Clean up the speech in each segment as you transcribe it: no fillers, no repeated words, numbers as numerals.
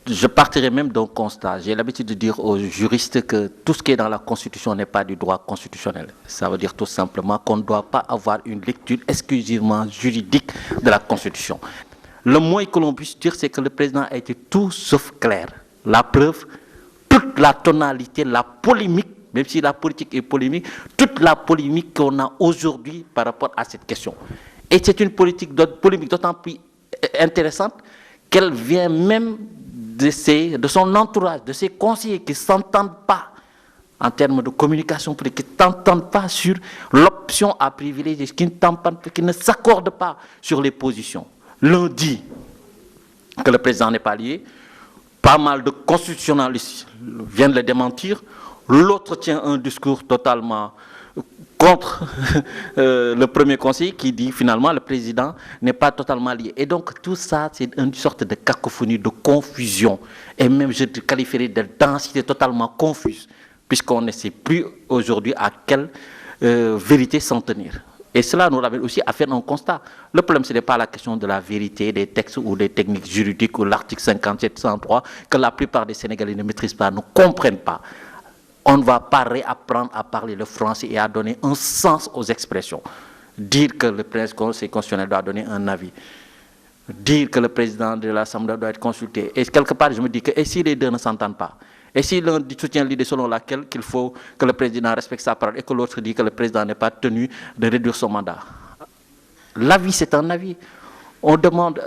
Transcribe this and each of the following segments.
Je partirai même d'un constat. J'ai l'habitude de dire aux juristes que tout ce qui est dans la Constitution n'est pas du droit constitutionnel. Ça veut dire tout simplement qu'on ne doit pas avoir une lecture exclusivement juridique de la Constitution. Le moins que l'on puisse dire, c'est que le président a été tout sauf clair. La preuve, toute la tonalité, la polémique, même si la politique est polémique, toute la polémique qu'on a aujourd'hui par rapport à cette question. Et c'est une polémique d'autant plus intéressante qu'elle vient même de son entourage, de ses conseillers qui ne s'entendent pas en termes de communication politique, qui ne s'entendent pas sur l'option à privilégier, qui ne s'accordent pas sur les positions. L'un dit que le président n'est pas lié, pas mal de constitutionnalistes viennent le démentir, l'autre tient un discours totalement contre le premier conseiller qui dit finalement le président n'est pas totalement lié. Et donc tout ça, c'est une sorte de cacophonie, de confusion, et même je qualifierais de densité totalement confuse, puisqu'on ne sait plus aujourd'hui à quelle vérité s'en tenir. Et cela nous ramène aussi à faire un constat. Le problème, ce n'est pas la question de la vérité des textes ou des techniques juridiques ou l'article 57-103 que la plupart des Sénégalais ne maîtrisent pas, ne comprennent pas. On ne va pas réapprendre à parler le français et à donner un sens aux expressions. Dire que le Conseil constitutionnel doit donner un avis. Dire que le président de l'Assemblée doit être consulté. Et quelque part, je me dis que et si les deux ne s'entendent pas? Et si l'un soutient l'idée selon laquelle il faut que le président respecte sa parole et que l'autre dit que le président n'est pas tenu de réduire son mandat? L'avis, c'est un avis. On demande,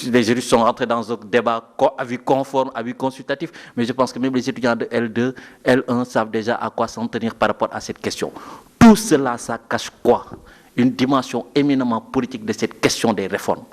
les juristes sont rentrés dans un débat avis conforme, avis consultatif, mais je pense que même les étudiants de L2, L1 savent déjà à quoi s'en tenir par rapport à cette question. Tout cela, ça cache quoi? Une dimension éminemment politique de cette question des réformes.